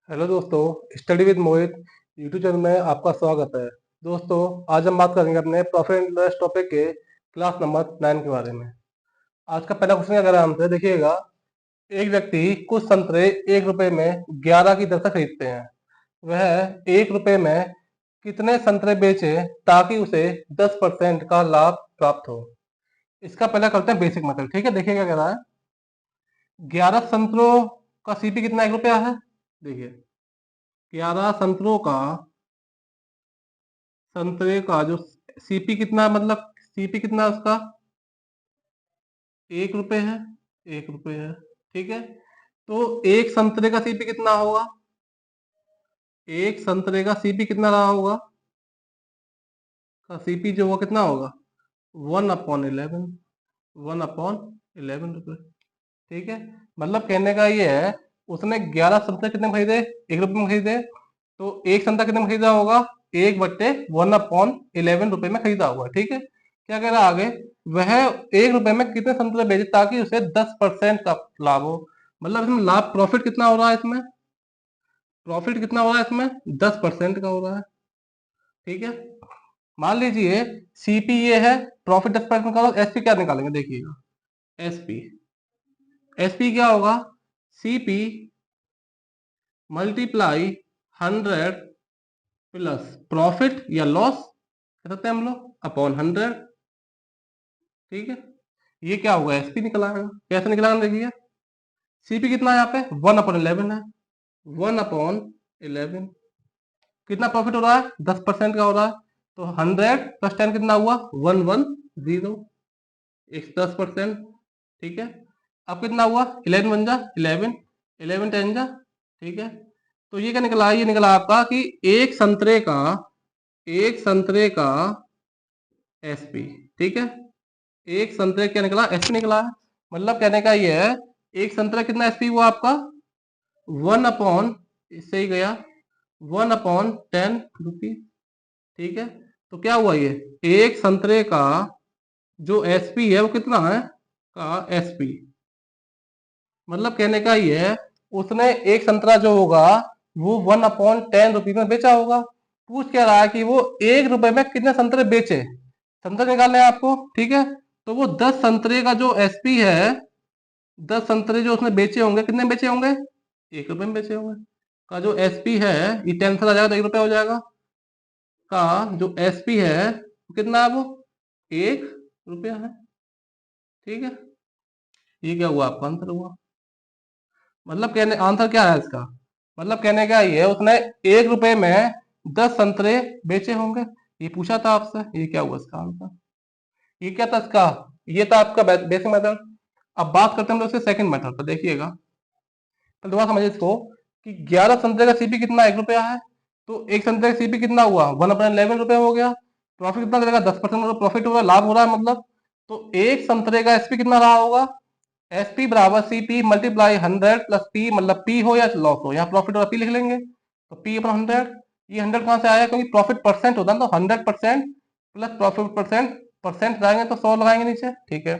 Hello दोस्तों, study with Mohit YouTube channel में आपका स्वागत है। दोस्तों, आज हम बात करेंगे अपने प्रॉफिट एंड लॉस टॉपिक के क्लास नंबर 9 के बारे में। आज का पहला क्वेश्चन अगर आंसर देखिएगा, एक व्यक्ति कुछ संतरे 1 रुपए में 11 की दर से खरीदते हैं। वह 1 रुपए में कितने संतरे बेचे ताकि उसे 10% का लाभ प्राप्त हो। इसका पहला करते हैं बेसिक मेथड। ठीक है, देखिएगा क्या रहा है। 11 संतरों का सीपी कितना 1 रुपया है। देखिए, 11 संतरे का जो सीपी कितना है, मतलब सीपी कितना है उसका 1 रुपए है। 1 रुपए है, ठीक है। तो एक संतरे का सीपी कितना होगा, एक संतरे का सीपी कितना रहा होगा, का सीपी जो वो कितना होगा 1/11, 1/11 रुपए। ठीक है, मतलब कहने का ये है, उसने 11 संतरे कितने में खरीदे, 1 रुपए में खरीदे। तो एक संतरा कितने में खरीदा होगा, 1/1/11 रुपए में खरीदा होगा। ठीक है, क्या कह रहा है आगे, वह 1 रुपए में कितने संतरे बेचे ताकि उसे 10% का लाभ हो। मतलब इसमें लाभ, प्रॉफिट कितना हो रहा है, इसमें प्रॉफिट कितना हो रहा है, इसमें 10% का हो रहा है। ठीक है, मान लीजिए सीपी ये है, प्रॉफिट 10% निकालो, एसपी क्या निकालेंगे, देखिएगा एसपी, एसपी क्या होगा, सीपी मल्टीप्लाई 100 प्लस प्रॉफिट या लॉस कह सकते हैं हम लोग अपॉन 100। ठीक है, ये क्या होगा, एसपी निकल आएगा। कैसे निकला देखिए, सीपी कितना है यहाँ पे 1/11 है, 1/11 कितना प्रॉफिट हो रहा है, 10% का हो रहा है। तो 100 प्लस 10 कितना हुआ 110, 10%। ठीक है, अब कितना हुआ 11 बन जा 11, 11 10 जा। ठीक है, तो ये क्या निकला, ये निकला आपका कि एक संतरे का एसपी। ठीक है, एक संतरे क्या निकला, एसपी निकला है। मतलब कहने का ये है, एक संतरा कितना एसपी हुआ आपका 1/, इससे ही गया 1/10 रुपीज। ठीक है, तो क्या हुआ, ये एक संतरे का जो एसपी है वो कितना है, का एसपी, मतलब कहने का ये है, उसने एक संतरा जो होगा वो 1/10 रुपीज में बेचा होगा। पूछ क्या रहा है कि वो 1 रुपए में कितने संतरे बेचे, संतरे निकालने हैं आपको। ठीक है, तो वो 10 संतरे का जो एसपी है, 10 संतरे जो उसने बेचे होंगे, कितने बेचे होंगे 1 रुपए में बेचे होंगे। का जो एसपी है, ये 10 से आ जाएगा तो 1 रुपया हो जाएगा। का जो एसपी है कितना है, वो 1 रुपया है। ठीक है, ये क्या हुआ, आपका आंसर हुआ। मतलब कहने आंसर क्या है इसका, मतलब कहने का ये है, उसने 1 रुपए में 10 संतरे बेचे होंगे। ये पूछा था आपसे, ये क्या हुआ इसका आंसर, ये क्या था इसका, ये था आपका बेसिक मेथड। अब बात करते हैं हम लोग इसके सेकंड मेथड पर। देखिएगा, तो दोबारा समझिए इसको कि 11 संतरे का सीपी कितना 1 रुपया है। तो एक संतरे का सीपी कितना हुआ 1/11 रुपया हो गया। प्रॉफिट कितना करेगा 10% प्रॉफिट हो रहा है, लाभ हो रहा है मतलब। तो एक संतरे का एसपी कितना रहा होगा, एसपी बराबर सीपी मल्टीप्लाई 100 प्लस पी, मतलब पी हो या लॉस हो, यहाँ प्रॉफिट और पी लिख लेंगे। तो पी अपना 100, ये 100 कहाँ से आया, क्योंकि प्रॉफिट परसेंट होता है ना, तो 100% प्लस प्रॉफिट परसेंट, परसेंट लगाएंगे तो 100 लगाएंगे नीचे। ठीक है,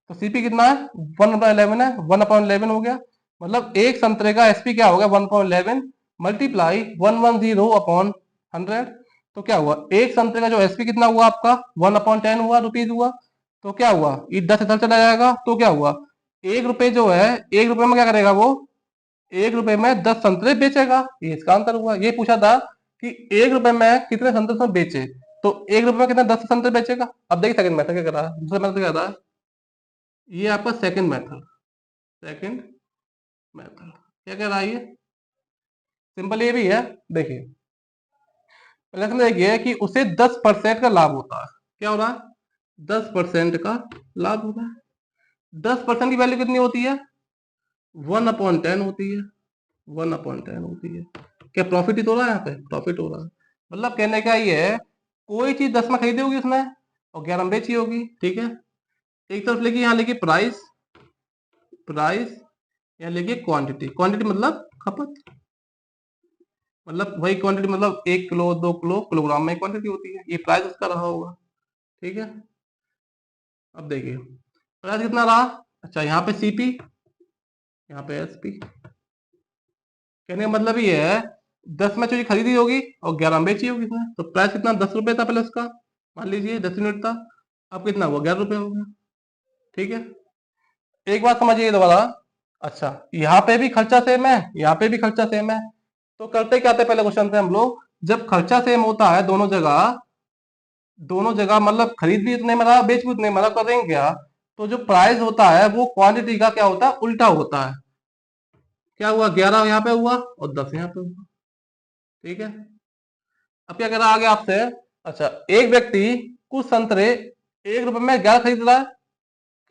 तो सीपी कितना है 1/11 है, 1/11 हो गया। मतलब एक संतरे का एसपी क्या हो गया 1/11 मल्टीप्लाई 110/100। तो क्या हुआ, एक संतरे का जो एसपी कितना हुआ आपका 1/10 हुआ, रुपीज हुआ। तो क्या हुआ, ये 10 इधर चला जाएगा, तो क्या हुआ 1 रुपए जो है, 1 रुपए में क्या करेगा वो, 1 रुपए में 10 संतरे बेचेगा। ये इसका आंसर हुआ। ये पूछा था कि 1 रुपए में कितने संतरे उसने बेचे, तो 1 रुपए में कितने 10 संतरे बेचेगा। अब देखिए सेकंड मेथड क्या कर रहा है, दूसरा मेथड क्या कर रहा है, ये आपका सेकंड मेथड, सेकंड मेथड क्या कह रहा है, ये सिंपल ये भी है। देखिए, पहले तो देखिए कि उसे 10% का लाभ होता है। क्या हो रहा है, 10% का लाभ हो रहा है। 10% की वैल्यू कितनी होती है 1/10 होती है, 1/10 होती है। क्या प्रॉफिट ही तो हो रहा है, यहाँ पे प्रॉफिट हो रहा है। मतलब कहने का ये है, कोई चीज 10 में खरीदी होगी उसने और 11 में बेची होगी। ठीक है, एक तरफ लिखिए, यहाँ लिखिए प्राइस, प्राइस, यहाँ लिखिए क्वांटिटी, क्वांटिटी मतलब खपत, मतलब वही क्वांटिटी, मतलब 1 किलो 2 किलो किलोग्राम में क्वांटिटी होती है, ये प्राइस उसका रहा होगा। ठीक है, अब देखिए प्राइस कितना रहा, अच्छा यहाँ पे सीपी, यहाँ पे एसपी, कहने का मतलब ये है 10 में चीज खरीदी होगी और 11 में बेची होगी इसने, तो प्राइस कितना 10 रुपए था पहले उसका, मान लीजिए 10 यूनिट था, अब कितना हुआ 11 रुपए हो गया। ठीक है, एक बात समझिए दोबारा। अच्छा, यहाँ पे भी खर्चा सेम है, यहाँ पे भी खर्चा सेम है, तो करते क्या थे पहले क्वेश्चन से हम लोग, जब खर्चा सेम होता है दोनों जगह, दोनों जगह मतलब खरीद भी उतने में रहा बेच भी उतने में रहा, करेंगे क्या, तो जो प्राइस होता है वो क्वांटिटी का क्या होता है, उल्टा होता है। क्या हुआ, 11 यहाँ पे हुआ और 10 यहाँ पे हुआ। ठीक है, अब क्या कह रहा है आगे आपसे। अच्छा, एक व्यक्ति कुछ संतरे 1 रुपए में 11 खरीद रहा है,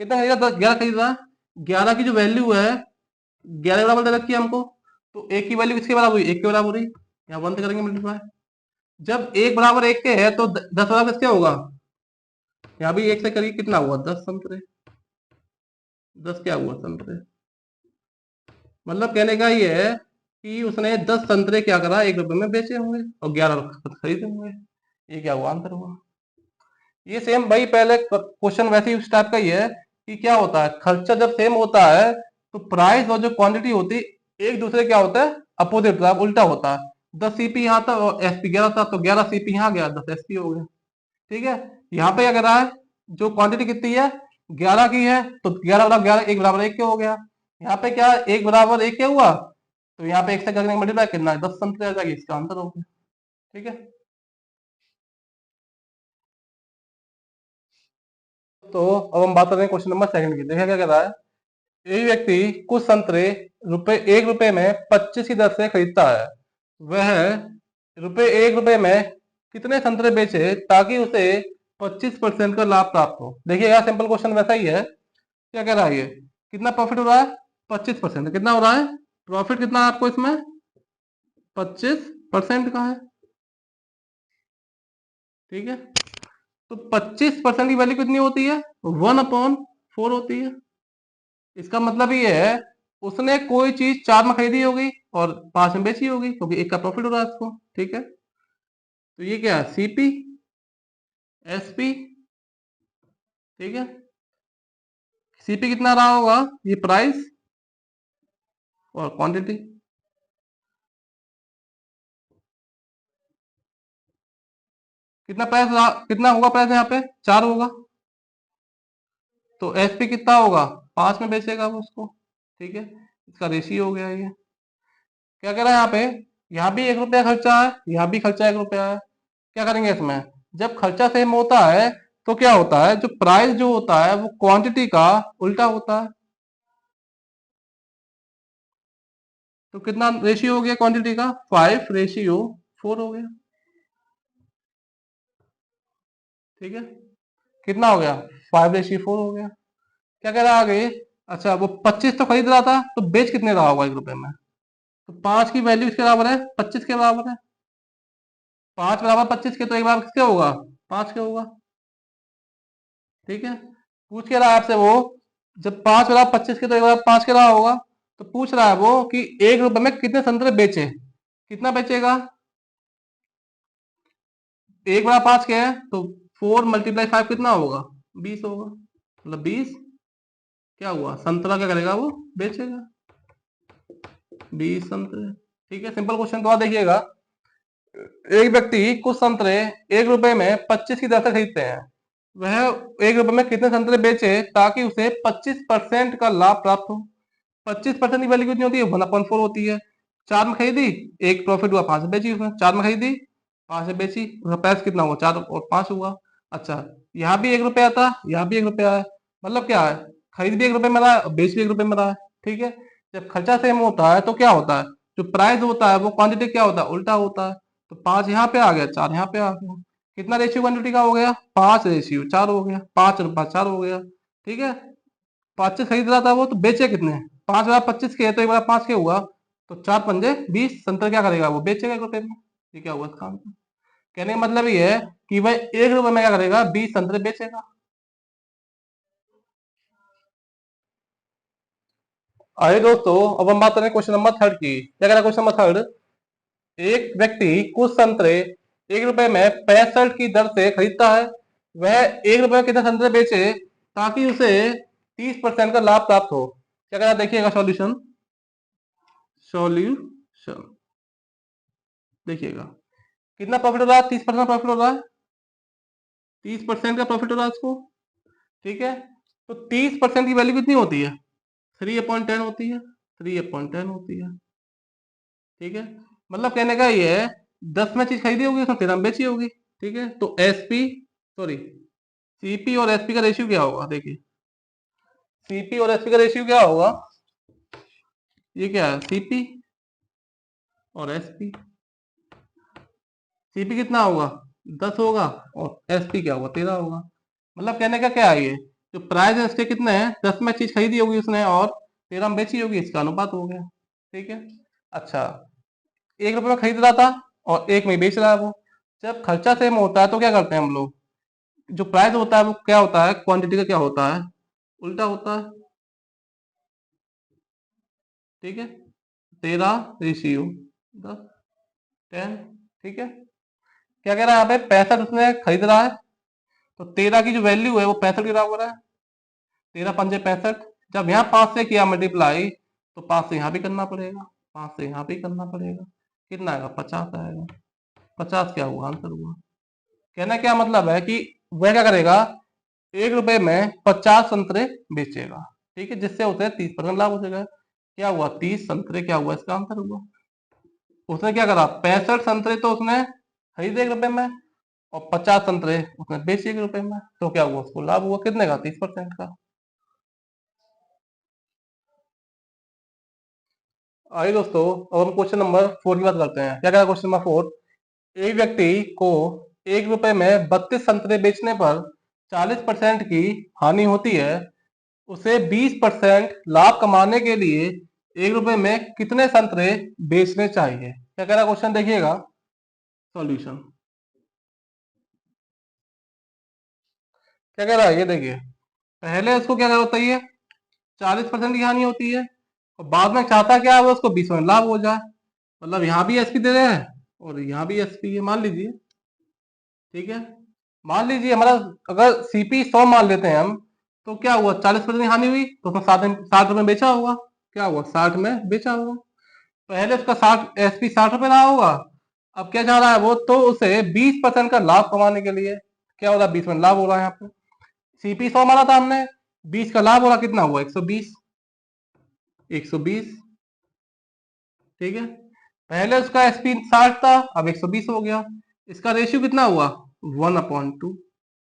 कितना खरीद रहा है, 11 खरीद रहा है। 11 की जो वैल्यू है 11 बराबर दे रखी है हमको, तो एक की वैल्यू किसके बराबर हुई, 1 के बराबर हुई, यहाँ 1 से करेंगे मल्टीप्लाई। जब 1 बराबर 1 के है तो 10 बराबर किसके होगा, यहाँ भी 1 से करिए, कितना हुआ 10 संतरे, 10 क्या हुआ संतरे। मतलब कहने का ये है कि उसने 10 संतरे क्या करा, 1 रुपए में बेचे होंगे और 11 खरीदे होंगे, ये क्या हुआ, आंसर हुआ। ये सेम भाई पहले क्वेश्चन वैसे ही उस टाइप का ही है कि क्या होता है, खर्चा जब सेम होता है तो प्राइस और जो क्वांटिटी होती है एक दूसरे क्या होता है, अपोजिट, उल्टा होता है। 10 CP यहाँ था और SP 11 था, तो 11 CP यहाँ गया, 10 SP हो गया। ठीक है, यहाँ पे क्या कर रहा है, जो क्वांटिटी कितनी है 11 की है, तो 11 बराबर 11, 1 बराबर 1 के हो गया। यहाँ पे क्या 1 बराबर 1 के हुआ, तो यहाँ पे 1 से करके मल्टीप्लाई कितना है, 10 संतरे आ जाएगी, इसका आंसर हो गया। ठीक है, तो अब हम बात करते हैं क्वेश्चन नंबर सेकंड की। देखिए क्या कह रहा है, एक व्यक्ति कुछ संतरे रुपए 1 रुपए में 25 की दर से खरीदता है, वह रुपए 1 रुपए में कितने संतरे बेचे ताकि उसे 25% का लाभ प्राप्त हो। देखिए यार सिंपल क्वेश्चन वैसा ही है, क्या कह रहा है ये, कितना प्रॉफिट हो रहा है, 25%, कितना हो रहा है प्रॉफिट, कितना है आपको इसमें, 25% का है। ठीक है, तो 25% की वैल्यू कितनी होती है, 1/4 होती है। इसका मतलब ये है उसने कोई चीज 4 में खरीदी होगी और 5 में बेची होगी, क्योंकि एक का प्रॉफिट हो रहा है उसको। ठीक है, तो ये क्या है, CP SP। ठीक है, CP कितना रहा होगा, ये प्राइस और क्वांटिटी। कितना प्राइस रहा, कितना होगा प्राइस यहाँ पे 4 होगा, तो SP कितना होगा, 5 में बेचेगा वो उसको। ठीक है, इसका रेशियो हो गया ये। क्या कह रहा है यहाँ पे, यहाँ भी 1 रुपया खर्चा है, यहाँ भी खर्चा 1 रुपया है। क्या करेंगे इसमें, जब खर्चा सेम होता है तो क्या होता है, जो प्राइस जो होता है वो क्वांटिटी का उल्टा होता है। तो कितना रेशियो हो गया क्वांटिटी का, 5:4 हो गया। ठीक है, कितना हो गया, 5:4 हो गया। क्या कह रहा है आगे, अच्छा वो 25 तो खरीद रहा था, तो बेच कितने रहा होगा 1 रुपए में, तो 5 की वैल्यू इसके बराबर है, 25 के बराबर है। 5 बराबर 25 के, तो एक बार किसके होगा, 5 के होगा। ठीक है, पूछ के रहा है आपसे वो, जब 5 बराबर 25 के तो एक बार 5 के रहा होगा, तो पूछ रहा है वो कि 1 रुपए में कितने संतरे बेचे, कितना बेचेगा, 1 बराबर 5 के है, तो 4 × 5 कितना होगा, 20 होगा। मतलब 20 क्या हुआ, संतरा क्या करेगा वो, बेचेगा 20 संतरे। ठीक है, सिंपल क्वेश्चन तो देखिएगा, एक व्यक्ति कुछ संतरे 1 रुपए में 25 की दर से खरीदते हैं, वह 1 रुपए में कितने संतरे बेचे ताकि उसे 25% का लाभ प्राप्त हो। 25% की वैल्यू कितनी होती है, 1/4 होती है। 4 में खरीदी, एक प्रॉफिट हुआ, 5 में बेची उसने, 4 में खरीदी 5 में बेची, उसका प्राइस कितना हुआ, 4 और 5 हुआ। अच्छा, यहाँ भी 1 रुपया था, यहाँ भी 1 रुपया है, मतलब क्या है, खरीद भी 1 रुपए में रहा है और बेच भी 1 रुपए में रहा है। ठीक है, जब खर्चा सेम होता है तो क्या होता है, जो प्राइस होता है वो क्वांटिटी क्या होता है, उल्टा होता है। तो 5 यहाँ पे आ गया, 4 यहाँ पे आ गया, कितना रेशियो क्वांटिटी का हो गया, 5:4 हो गया, 5/4 हो गया। ठीक है, 25 खरीद रहा था वो, तो बेचे कितने, 5 बराबर 25 के है, तो 1 बराबर 5 के हुआ, तो 4×5 = 20, संतर क्या करेगा वो, बेचेगा 1 रुपए में। ये क्या हुआ इसका आंसर। कहने का मतलब ये है कि वह 1 रुपए में क्या करेगा, 20 संतरे बेचेगा। आइए दोस्तों, अब हम बात करें क्वेश्चन नंबर थर्ड की। क्या कह रहा है क्वेश्चन नंबर थर्ड, एक व्यक्ति कुछ संतरे 1 रुपए में 65 की दर से खरीदता है, वह 1 रुपए में कितने संतरे बेचे ताकि उसे 30% का लाभ प्राप्त हो। क्या कह रहा है देखिएगा सॉल्यूशन, सॉल्यूशन चलो देखिएगा कितना प्रॉफिट हो रहा है, 30% प्रॉफिट हो रहा है, 30% का प्रॉफिट हो रहा है इसको। ठीक है, तो 30% की वैल्यू कितनी होती है, 3/10 होती है, 3/10 होती है। ठीक है, मतलब कहने का ये है 10 में चीज खरीदी होगी उसमें 13 में बेची होगी। ठीक है, तो एसपी सॉरी सीपी और एसपी का रेशियो क्या होगा, देखिए सीपी और एसपी का रेशियो क्या होगा, ये क्या है सीपी और एसपी। सीपी कितना होगा 10 होगा और एसपी क्या होगा 13 होगा। मतलब कहने का क्या है ये, जो प्राइस है इसके कितने हैं, 10 में चीज खरीदी होगी उसने और 13 में बेची होगी, इसका अनुपात हो गया। ठीक है, अच्छा 1 रुपए में खरीद रहा था और 1 में बेच रहा है वो। जब खर्चा सेम होता है तो क्या करते हैं हम लोग, जो प्राइस होता है वो क्या होता है, क्वांटिटी का क्या होता है, उल्टा होता है। ठीक है, 13:10 ठीक है, क्या कह रहा है यहाँ पे 65 उसने खरीद रहा है, तो 13 की जो वैल्यू है वो 65 के बराबर है, 13×5 = 65। जब यहाँ 5 से किया मल्टीप्लाई तो 5 से यहाँ भी करना पड़ेगा, 5 से यहाँ भी करना पड़ेगा, कितना आएगा 50 आएगा। 50 क्या हुआ, आंसर हुआ। कहना क्या मतलब है कि वह क्या करेगा, 1 रुपए में 50 संतरे बेचेगा। ठीक है, जिससे उसे 30% लाभ हो जाएगा। क्या हुआ 30 संतरे, क्या हुआ इसका आंसर हुआ। उसने क्या करा 65 संतरे तो उसने खरीदे 1 रुपए में और 50 संतरे उसने बेचे 1 रुपए में, तो क्या हुआ उसको लाभ हुआ कितने का 30% का। आइए दोस्तों, अब हम क्वेश्चन नंबर 4 की बात करते हैं। क्या कह रहा है क्वेश्चन नंबर 4, एक व्यक्ति को 1 रुपए में 32 संतरे बेचने पर 40% की हानि होती है, उसे 20% लाभ कमाने के लिए 1 रुपए में कितने संतरे बेचने चाहिए। क्या कह रहा है क्वेश्चन, देखिएगा सॉल्यूशन क्या कह रहा है, ये देखिए पहले इसको क्या होता है, 40% की हानि होती है और बाद में चाहता क्या है वो उसको 20 में लाभ हो जाए। मतलब यहाँ भी एसपी दे रहे हैं और यहाँ भी एसपी है, मान लीजिए। ठीक है, मान लीजिए हमारा अगर सीपी 100 मान लेते हैं हम, तो क्या हुआ 40% की हानि हुई तो उसने 60 रुपए बेचा होगा। क्या हुआ 60 में बेचा होगा, पहले उसका 60 एसपी 60 रुपए रहा होगा। अब क्या चाह रहा है वो, तो उसे 20% का लाभ कमाने के लिए क्या हो रहा है, 20 में लाभ हो रहा है। यहाँ पे सीपी 100 माना था हमने, 20 का लाभ हो रहा, कितना हुआ 120, 120। ठीक है, पहले उसका एसपी 60 था, अब 120 हो गया। इसका रेशियो कितना हुआ 1/2,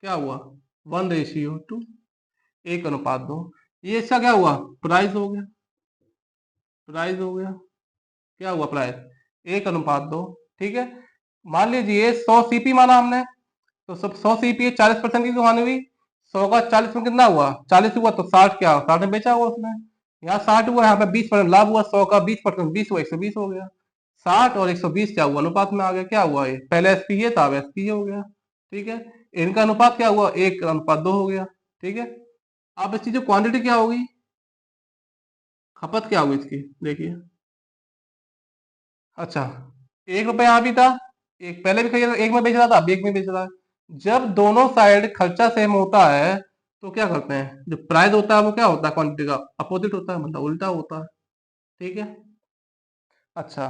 क्या हुआ 1:2, 1:2। ये इसका क्या हुआ प्राइस हो गया, प्राइस हो गया, क्या हुआ प्राइस 1:2। ठीक है, मान लीजिए 100 सीपी माना हमने, तो सब 100 सीपी 40% की कमानी हुई, 100 का 40 में कितना हुआ 40 हुआ, तो 60 क्या 60 में बेचा हुआ उसने। यहाँ 60 हुआ, यहाँ पे 20% लाभ हुआ, 100 का 20% 20 हुआ 120 हो गया। 60 और 120 क्या हुआ अनुपात में आ गया, क्या हुआ ये पहले एसपी ये था अब एसपी हो गया। ठीक है, इनका अनुपात क्या हुआ 1:2 हो गया। ठीक है, अब इसकी जो क्वांटिटी क्या होगी, खपत क्या होगी इसकी, देखिए। अच्छा 1 रुपए यहाँ भी था, एक पहले भी खरीदा, 1 में बेच रहा था अब 1 में बेच रहा है। जब दोनों साइड खर्चा सेम होता है तो क्या करते हैं, जो प्राइस होता है वो क्या होता है क्वांटिटी का अपोजिट होता है, मतलब उल्टा होता है। ठीक है, अच्छा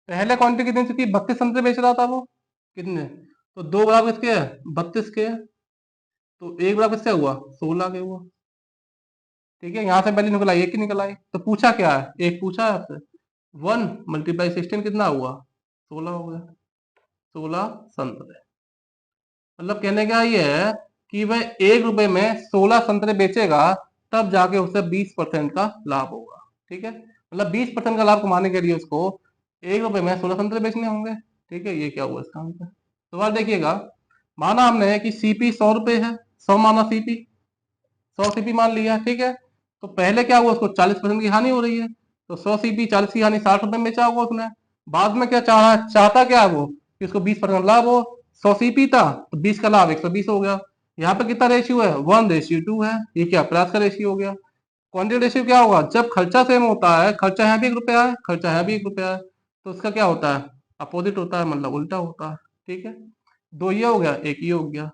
पहले क्वांटिटी कितनी थी, 32 संतरे बेच रहा था वो, कितने, तो 2 बराबर किसके है 32 के है, तो 1 बराबर किससे हुआ 16 के हुआ। ठीक है, यहाँ से वैल्यू निकल आई 1 की निकल आई, तो पूछा क्या है, एक पूछा है आपसे, 1 × 16 कितना हुआ 16 हो गया, 16 संतरे। मतलब कहने का ये है कि वह 1 रुपए में 16 संतरे बेचेगा, तब जाके उसे 20% का लाभ होगा। ठीक है, मतलब 20% का लाभ कमाने के लिए उसको 1 रुपए में 16 संतरे बेचने होंगे। ठीक है, ये क्या हुआ इसका आंसर। सवाल देखिएगा, माना हमने कि सीपी 100 रुपए है, 100 माना सीपी, 100 सीपी मान लिया। ठीक है, तो पहले क्या हुआ उसको 40% की हानि हो रही है, तो 100 सीपी 40 की हानि 60 रुपए में बेचा होगा उसने। बाद में क्या चाह रहा है, चाहता क्या है वो कि उसको 20% लाभ हो, 100 सीपी था तो 20 का लाभ 120 हो गया। यहाँ पे कितना रेशियो है 1:2 है, ये क्या प्राइस का रेशियो हो गया। क्वांटिटी रेशियो क्या होगा, जब खर्चा सेम होता है, खर्चा यहाँ भी 1 रुपया है, खर्चा यहाँ भी 1 रुपया है, तो उसका क्या होता है अपोजिट होता है, मतलब उल्टा होता है। ठीक है, दो ये हो गया एक ये हो गया,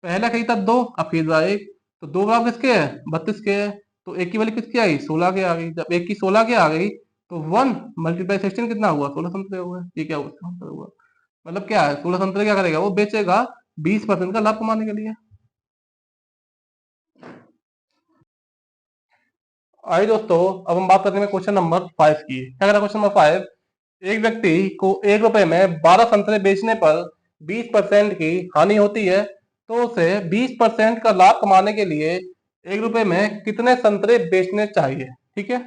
पहला खरीदा 2 अब खरीदा 1, तो 2 बराबर किसके है 32 के है, तो एक की वैल्यू किसकी आई 16 के आ गई। जब एक की 16 के आ गई तो 1 × 16 कितना हुआ, 16 संतरे हुए। ये क्या हुआ, इसका आंसर हुआ। मतलब क्या है, 16 संतरे क्या करेगा, वो बेचेगा 20% का लाभ कमाने के लिए। आइए दोस्तों, अब हम बात करते हैं क्वेश्चन नंबर 5 की। क्या कह क्वेश्चन नंबर 5, एक व्यक्ति को 1 रुपए में 12 संतरे बेचने पर 20% की हानि होती है, तो उसे 20% का लाभ कमाने के लिए 1 रुपए में कितने संतरे बेचने चाहिए। ठीक है,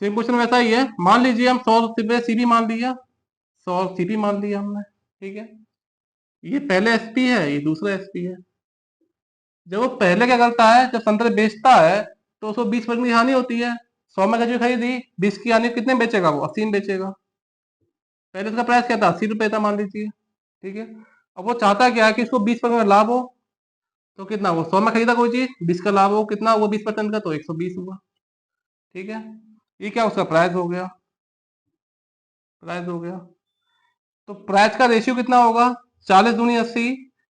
सेम क्वेश्चन वैसा ही है। मान लीजिए हम 100 सीपी मान लिया, 100 सीपी मान लिया हमने। ठीक है, ये पहले एसपी है, ये दूसरा एसपी है। जब वो पहले क्या करता है, जब संतरे बेचता है तो उसको 20% की हानि होती है। 100 में खजूर खरीदी, 20 की हानि कितने में बेचेगा, वो 80 में बेचेगा। पहले उसका प्राइस क्या था, 80 रुपए था मान लीजिए। ठीक है, अब वो चाहता क्या है कि इसको 20% लाभ हो। तो कितना, वो 100 में खरीदा कोई चीज, 20 का लाभ हो, कितना वो 20% का, तो 120 हुआ। ठीक है, ये क्या उसका प्राइस हो गया, प्राइस हो गया। तो प्राइस का रेशियो कितना होगा, 40 दूनी 80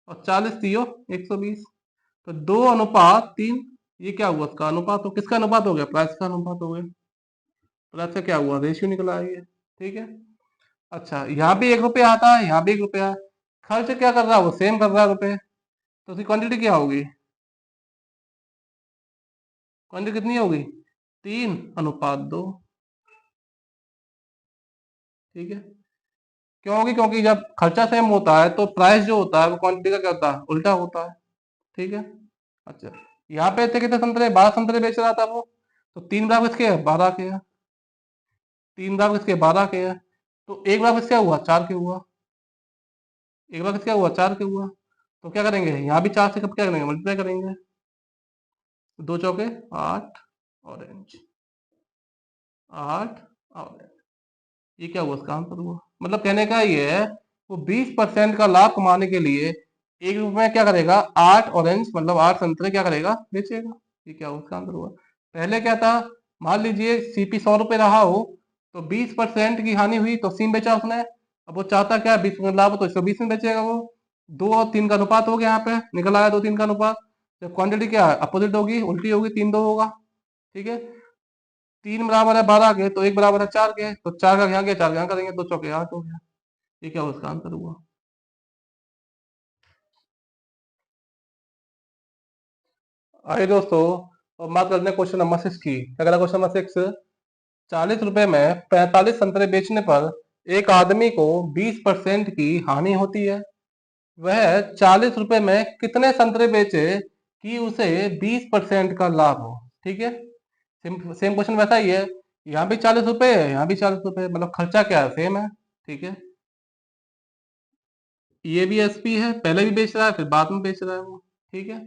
और 40 तीयो 120। तो 2:3। ये क्या हुआ, उसका अनुपात। तो किसका अनुपात हो गया, प्राइस का अनुपात हो गया। प्राइस का क्या हुआ, रेशियो निकला है ये। ठीक है, अच्छा यहाँ भी 1 रुपया आता है, यहाँ भी 1 रुपया। खर्च क्या कर रहा है, वो सेम कर रहा है रुपए। तो उसकी क्वांटिटी क्या होगी, क्वांटिटी कितनी होगी, 3:2। ठीक है, क्यों होगी, क्योंकि जब खर्चा सेम होता है तो प्राइस जो होता है वो क्वांटिटी का क्या होता है, उल्टा होता है। ठीक है, अच्छा यहाँ पे थे कितने संतरे, 12 संतरे बेच रहा था वो। तो 3 बराबर किसके है, 12 के हैं। 3 बराबर किसके, 12 के हैं। तो 1 बराबर किसका हुआ, 4 के हुआ। 1 बराबर किसका हुआ, 4 के हुआ। तो क्या करेंगे, यहाँ भी 4 से कब क्या करेंगे, मल्टीप्लाई करेंगे। 2 चौके 8, ऑरेंज 8 ऑरेंज। ये क्या हुआ, इसका आंसर हुआ। मतलब कहने का ये है, वो 20% का लाभ कमाने के लिए 1 रुपए में क्या करेगा, 8 ऑरेंज मतलब 8 संतरे क्या करेगा, बेचेगा। ये क्या हुआ, इसका आंसर हुआ। पहले क्या था, मान लीजिए सीपी 100 रुपए रहा हो, तो 20% की हानि हुई तो 80 में बेचा उसने। अब वो चाहता क्या, 20% लाभ हो तो 120 में बेचेगा वो। 2 और 3 का अनुपात हो गया, यहाँ पे निकल आया 2-3 का अनुपात। जब क्वांटिटी क्या है, अपोजिट होगी, उल्टी होगी, 3-2 होगा। ठीक है, 3 बराबर है 12 के, तो 1 बराबर है 4 के, तो 4 का यहाँ गया, 4 का यहाँ करेंगे, 2 चौके 8 हो गया। ये क्या हुआ, इसका आंसर हुआ। आइए दोस्तों, अब बात करते हैं क्वेश्चन नंबर 6 की। अगला क्वेश्चन नंबर 6, 40 रुपए में 45 संतरे बेचने पर एक आदमी को 20% की हानि होती है। वह 40 रुपए में कितने संतरे बेचे कि उसे 20% का लाभ हो। ठीक है, सेम सेम क्वेश्चन वैसा ही है। यहाँ भी 40 रुपए है, यहाँ भी 40 रुपए, मतलब खर्चा क्या है, सेम है। ठीक है, ये भी एसपी है, पहले भी बेच रहा है फिर बाद में बेच रहा है वो। ठीक है,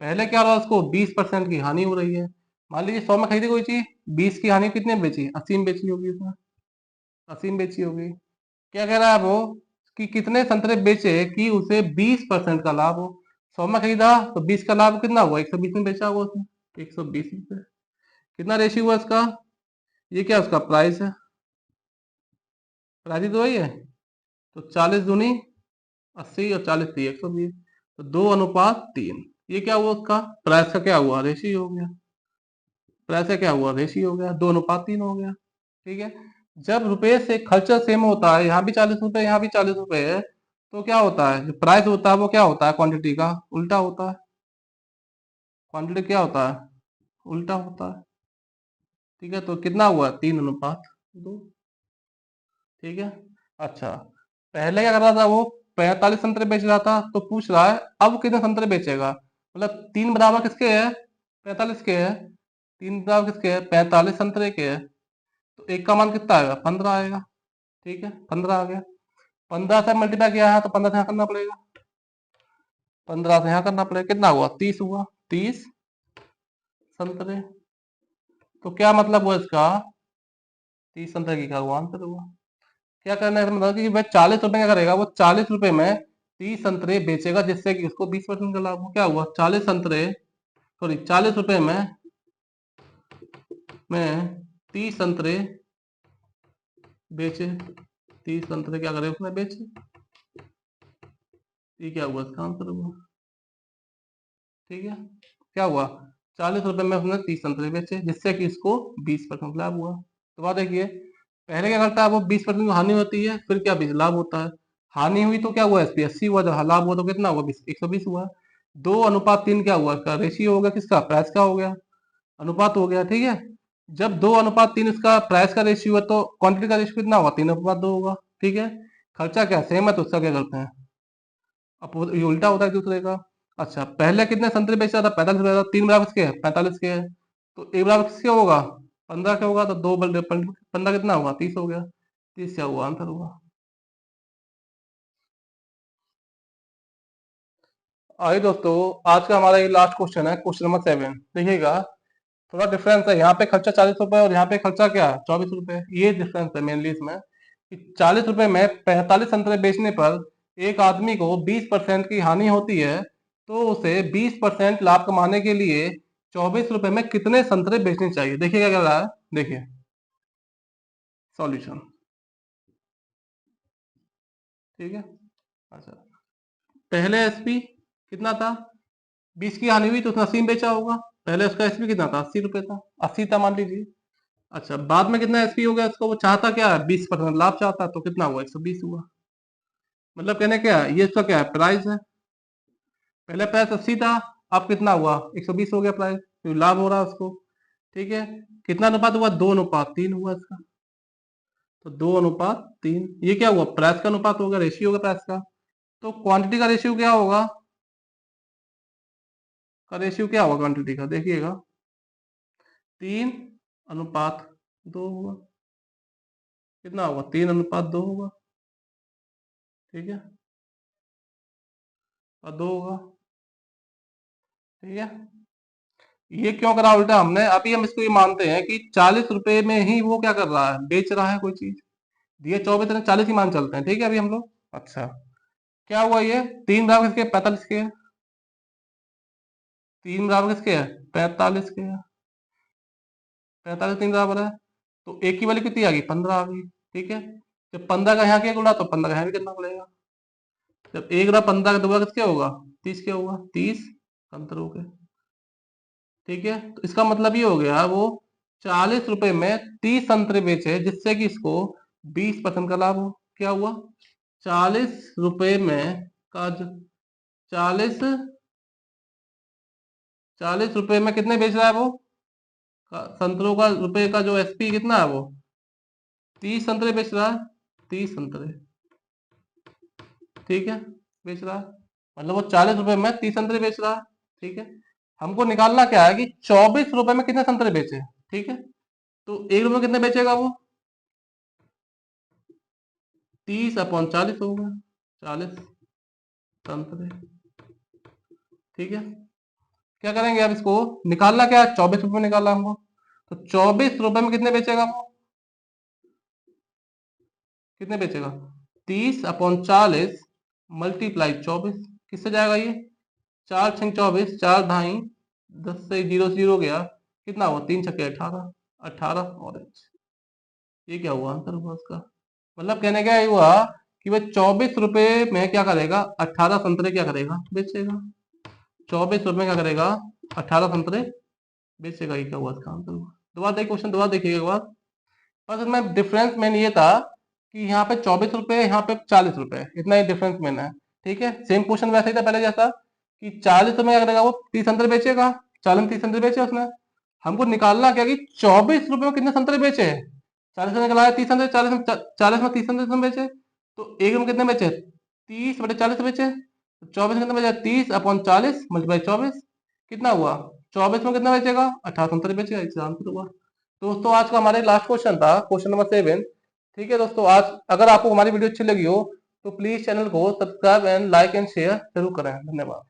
पहले क्या हो रहा है, उसको 20% की हानि हो रही है। मान लीजिए 100 में खरीदी कोई चीज, 20 की हानि कितने में बेची, 80 में बेची होगी उसने, 80 में बेची होगी। क्या कह रहा है वो, कि कितने संतरे बेचे कि उसे 20% का लाभ हो। 100 में खरीदा तो 20 का लाभ कितना हुआ, 120 में बेचा हुआ उसने, 120 रुपए। कितना रेशियो हुआ इसका, ये क्या उसका प्राइस है, प्राइस ही तो वही है। तो 40 दूनी 80 और 40 थी 120, तो 2:3। ये क्या हुआ, उसका प्राइस का क्या हुआ, रेशियो हो गया। प्राइस का क्या हुआ, रेशियो हो गया, 2:3 हो गया। ठीक है, जब रुपए से खर्चा सेम होता है, यहाँ भी 40 रुपए, यहाँ भी 40 रुपए है, तो क्या होता है, जो प्राइस होता है वो क्या होता है, क्वांटिटी का उल्टा होता है। क्वांटिटी क्या होता है, उल्टा होता है। ठीक है, तो कितना हुआ, 3:2। ठीक है, अच्छा पहले क्या कर रहा था वो, 45 संतरे बेच रहा था, तो पूछ रहा है अब कितने संतरे बेचेगा। मतलब 3 बराबर किसके है, 45 के है। 3 बराबर किसके है, 45 संतरे के है। तो एक का मान कितना आएगा, 15 आएगा। ठीक है, 15 आ गया। 15 से मल्टीप्लाई किया है तो 15 से यहाँ करना पड़ेगा, 15 से यहाँ करना पड़ेगा, कितना हुआ, 30 हुआ। 30 संतरे। तो क्या मतलब हुआ इसका, 30 संतरे की क्या हुआ, आंसर हुआ। क्या करना है, मतलब कि वह 40 रुपए क्या करेगा, वो 40 रुपए में 30 संतरे बेचेगा, जिससे कि उसको 20% का लाभ हो। क्या हुआ, 40 संतरे, सॉरी 40 रुपए में 30 संतरे बेचे। 30 संतरे क्या करे उसने, बेचे। ये क्या हुआ, इसका आंसर हुआ। ठीक है, क्या हुआ, 40 रुपए में उसने 30 संतरे बेचे, जिससे कि इसको 20% लाभ हुआ। तो बात देखिए, पहले क्या करता है वो 20% हानि होती है, फिर क्या 20 लाभ होता है। हानि हुई तो क्या हुआ, एसपी 80 हुआ, जब लाभ हुआ तो कितना हुआ, 120 हुआ। 2:3 क्या हुआ, इसका रेशियो हो गया, किसका, प्राइस का हो गया, अनुपात हो गया, ठीक है। जब 2:3 इसका प्राइस का रेशियो है तो क्वांटिटी का रेशियो कितना होगा, 3:2 होगा, ठीक है। खर्चा क्या सेम है तो उसका क्या करते हैं, अब ये उल्टा होता है एक दूसरे का। अच्छा, पहले कितने संतरे बेचा था, 45 बेचा था, 3 बराबर किसके हैं, 45 के हैं, तो एक बराबर किसके होगा, 15 के होगा, तो 2 15 कितना होगा, 30 हो गया। 30 क्या हुआ, आंसर हुआ। आइए दोस्तों, आज का हमारा ये लास्ट क्वेश्चन है, क्वेश्चन नंबर 7। देखिएगा, थोड़ा डिफरेंस है, यहाँ पे खर्चा 40 रुपए और यहाँ पे खर्चा क्या है, 24 रुपए। ये डिफरेंस है मेनली इसमें कि 40 रुपए में 45 संतरे बेचने पर एक आदमी को 20% की हानि होती है, तो उसे 20% लाभ कमाने के लिए 24 रुपए में कितने संतरे बेचने चाहिए। देखिए क्या कर रहा है, देखिए सॉल्यूशन, ठीक है। अच्छा, पहले एसपी कितना था, 20 की हानि हुई तो उसने 80 में बेचा होगा। पहले उसका एसपी कितना था, 80 रुपए था, 80 था मान लीजिए। अच्छा, बाद में कितना एसपी हो गया, उसको वो चाहता क्या है, 20% लाभ चाहता है, तो कितना हुआ, 120 हुआ। मतलब कहने क्या है, ये इसका क्या है, प्राइस है। पहले प्राइस 80 था, अब कितना हुआ, 120 हो गया प्राइस, तो लाभ हो रहा है उसको, ठीक है। कितना अनुपात हुआ, 2:3 हुआ इसका, तो 2:3, ये क्या हुआ, प्राइस का अनुपात होगा, रेशियो होगा प्राइस का। तो क्वांटिटी का रेशियो क्या होगा, का रेशियो क्या होगा क्वांटिटी का, देखिएगा 3:2 होगा, कितना होगा, 3:2 होगा, ठीक है, और 2 होगा, ठीक है। ये क्यों करा उल्टा हमने, अभी हम इसको ये मानते हैं कि 40 रुपए में ही वो क्या कर रहा है, बेच रहा है कोई चीज, दिए 24 40 ही मान चलते हैं, ठीक है अभी हम लोग। अच्छा, क्या हुआ, ये 3 बराबर किसके, 45 के है, 3 बराबर किसके है, 45 के है, 45 3 बराबर है, तो एक की वैल्यू कितनी आ गई, 15 आ गई, ठीक है। जब 15 का यहाँ किया गुणा तो 15 का यहाँ भी करना पड़ेगा। जब एक गुणा 15 का दोबारा किसके होगा, 30 के होगा, 30 अंतर हो गया, ठीक है। तो इसका मतलब ये हो गया, वो 40 रुपए में 30 संतरे बेचे, जिससे कि इसको 20% का लाभ हो। क्या हुआ, 40 रुपए में का 40 40 रुपए में कितने बेच रहा है वो, संतरों का रुपए का जो एसपी कितना है वो, 30 संतरे बेच रहा है, 30 संतरे, ठीक है, बेच रहा है। मतलब वो 40 रुपए में 30 संतरे बेच रहा है, ठीक है। हमको निकालना क्या है कि 24 रुपए में कितने संतरे बेचे, ठीक है। तो 1 रुपए में कितने बेचेगा वो, 30/40 होगा, 40 संतरे, ठीक है। क्या करेंगे अब, इसको निकालना क्या है, 24 रुपए निकालना हमको, तो 24 रुपए में कितने बेचेगा वो, कितने बेचेगा, 30/40 मल्टीप्लाई 24, किससे जाएगा ये, 4×6 = 24, 4 10 से 0 से 0 गया, कितना हुआ, 3×6 = 18, 18 ऑरेंज। ये क्या हुआ, आंसर हुआ उसका। मतलब कहने का ये हुआ कि वह 24 रुपए में क्या करेगा, 18 संतरे क्या करेगा, बेचेगा। 24 रुपए में क्या करेगा, 18 संतरे बेचेगा, ये क्या हुआ, इसका आंसर हुआ। दोबारा देखिए क्वेश्चन, दोबारा देखिएगा एक बार। बस इसमें डिफरेंस मेन ये था कि यहाँ पे 24 रुपए, यहाँ पे 40 रुपए, इतना ही डिफरेंस मेन है, ठीक है। सेम क्वेश्चन वैसे ही था पहले जैसा, कि 40 रुपए क्या करेगा वो, 30 संतरे बेचेगा, 40 में 30 संतरे बेचे उसने। हमको निकालना क्या कि 24 रुपए में कितने संतरे बेचे, 40 में निकला 30 संतरे, 40 में 30 संतरे बेचे, तो एक में कितने बेचे, 30/40 बेचे, तो 24 में कितने बेचे, 30/40 मल्टीप्लाई 24, कितना हुआ, 24 में कितना बेचेगा, 18 संतरे बेचेगा, इसका आंसर हुआ। दोस्तों, आज का हमारे लास्ट क्वेश्चन था, क्वेश्चन नंबर 7, ठीक है दोस्तों। आज अगर आपको हमारी वीडियो अच्छी लगी हो तो प्लीज चैनल को subscribe and like and share जरूर करें। धन्यवाद।